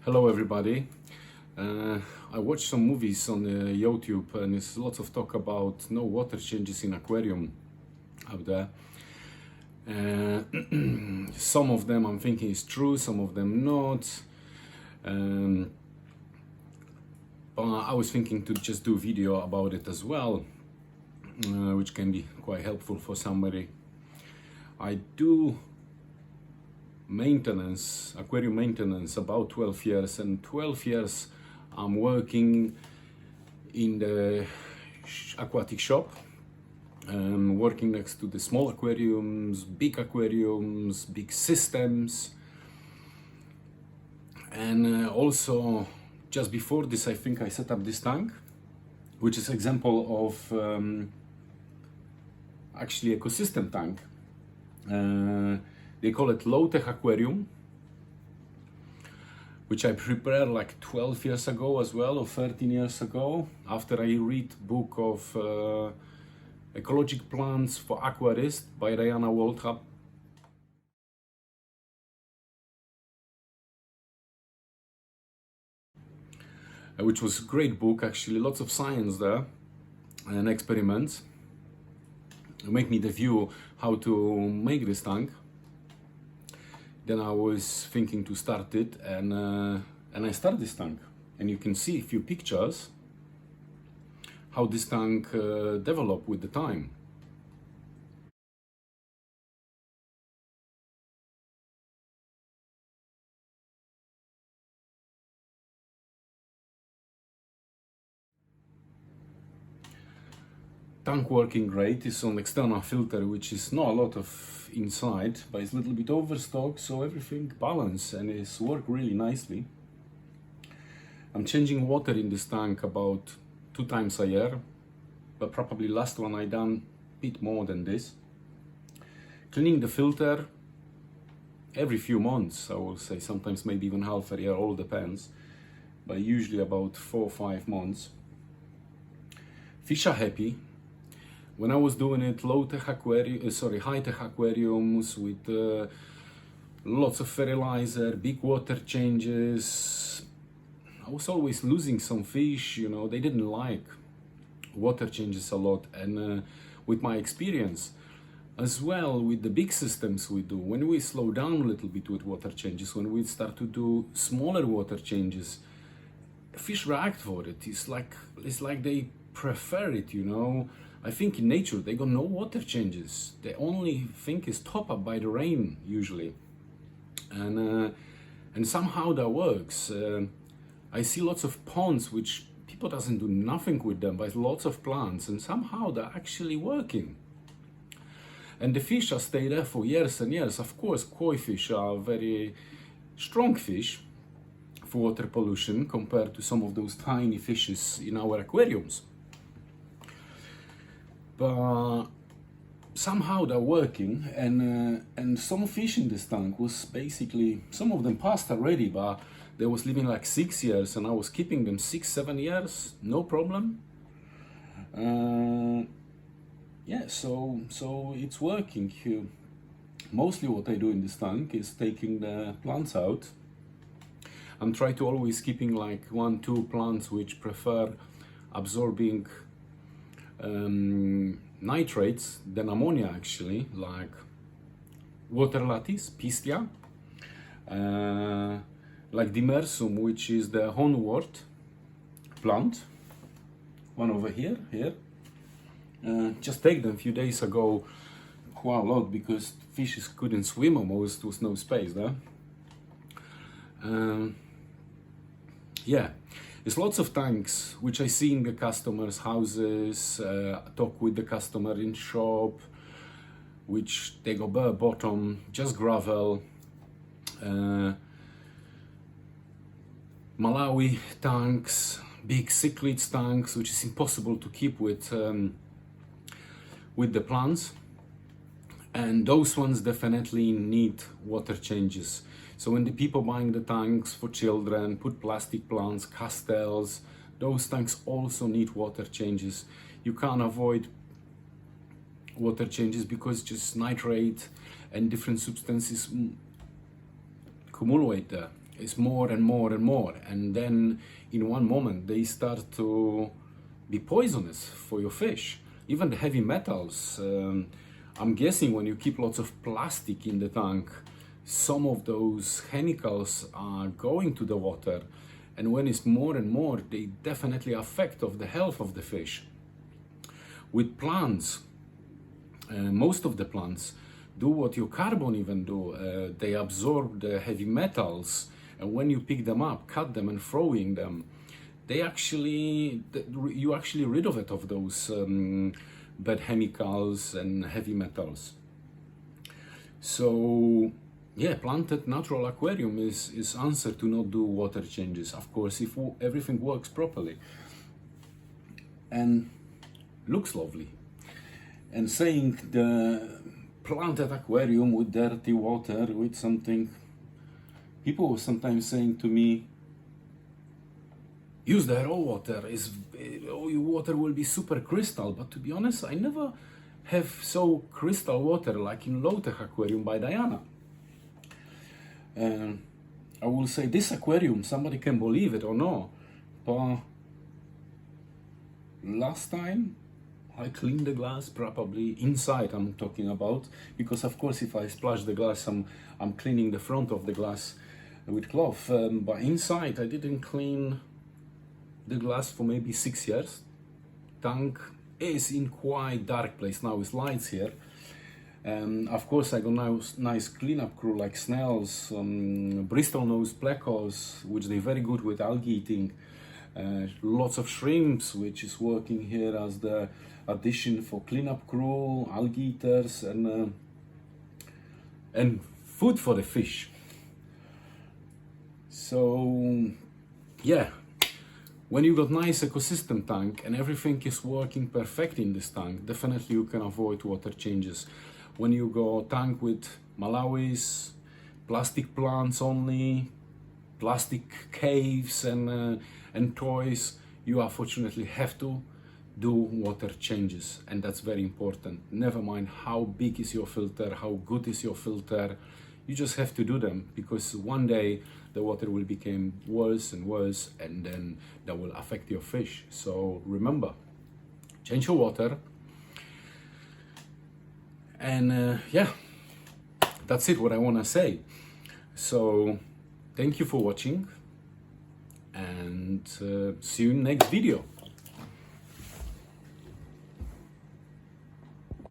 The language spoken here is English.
Hello everybody. I watched some movies on YouTube and there's lots of talk about no water changes in aquarium out there. Some of them I'm thinking is true, some of them not. But I was thinking to just do a video about it as well, which can be quite helpful for somebody. I do aquarium maintenance about 12 years, and 12 years I'm working in the aquatic shop, working next to the small aquariums, big systems, and also just before this I think I set up this tank, which is example of actually ecosystem tank. They call it low-tech aquarium, which I prepared like 12 years ago as well, or 13 years ago, after I read book of Ecologic Plants for Aquarists by Diana Waltrap. Which was a great book, actually, lots of science there and experiments. Make me the view how to make this tank. Then I was thinking to start it, and I started this tank. And you can see a few pictures how this tank developed with the time. Tank working great. Is on external filter, which is not a lot of inside, but it's a little bit overstock, so everything balanced and it's worked really nicely. I'm changing water in this tank about 2 times a year, but probably last one I done a bit more than this. Cleaning the filter every few months, I will say, sometimes maybe even half a year, all depends, but usually about 4 or 5 months. Fish are happy. When I was doing it, high-tech aquariums with lots of fertilizer, big water changes, I was always losing some fish. You know, they didn't like water changes a lot. And with my experience, as well with the big systems we do, when we slow down a little bit with water changes, when we start to do smaller water changes, fish react for it. It's like they prefer it, you know. I think in nature they got no water changes. The only thing is top up by the rain usually, and somehow that works. I see lots of ponds which people doesn't do nothing with them, but lots of plants, and somehow they're actually working. And the fish are stay there for years and years. Of course, koi fish are very strong fish for water pollution compared to some of those tiny fishes in our aquariums. But somehow they're working, and some fish in this tank was basically, some of them passed already, but they was living like 6 years, and I was keeping them 6-7 years, no problem. Yeah, so it's working. Mostly what I do in this tank is taking the plants out. I'm trying to always keeping like 1-2 plants which prefer absorbing nitrates than ammonia, actually, like water lattice, pistia, like Dimersum, which is the hornwort plant, one over here. Just take them a few days ago, quite a lot, because fishes couldn't swim almost, there was no space there. Yeah. There's lots of tanks which I see in the customers' houses, talk with the customer in shop, which they go bare bottom, just gravel. Malawi tanks, big cichlids tanks, which is impossible to keep with the plants. And those ones definitely need water changes. So when the people buying the tanks for children, put plastic plants, castels, those tanks also need water changes. You can't avoid water changes because just nitrate and different substances accumulate there. it's more and more and more, and then in one moment they start to be poisonous for your fish. Even the heavy metals, I'm guessing when you keep lots of plastic in the tank, some of those chemicals are going to the water, and when it's more and more, they definitely affect of the health of the fish. With plants, most of the plants do what your carbon even do. They absorb the heavy metals, and when you pick them up, cut them and throwing them, you actually rid of it, of those bad chemicals and heavy metals. So yeah, planted natural aquarium is answer to not do water changes, of course, if everything works properly and looks lovely. And saying the planted aquarium with dirty water, with something, people were sometimes saying to me, use the raw water, your water will be super crystal. But to be honest, I never have so crystal water like in low-tech aquarium by Diana. I will say this aquarium, somebody can believe it or not, but last time I cleaned the glass properly, inside I'm talking about, because of course if I splash the glass, I'm cleaning the front of the glass with cloth, but inside I didn't clean the glass for maybe 6 years. Tank is in quite dark place now with lights here. Of course I got nice cleanup crew like snails, Bristol nose plecos, which they're very good with algae eating, lots of shrimps, which is working here as the addition for cleanup crew, algae eaters, and food for the fish. So yeah, when you got nice ecosystem tank and everything is working perfect in this tank, definitely you can avoid water changes. When you go tank with Malawis, plastic plants only, plastic caves and toys, you unfortunately have to do water changes, and that's very important. Never mind how big is your filter, how good is your filter, you just have to do them, because one day the water will become worse and worse, and then that will affect your fish. So remember, change your water. And yeah, that's it what I want to say. So thank you for watching, and see you in next video.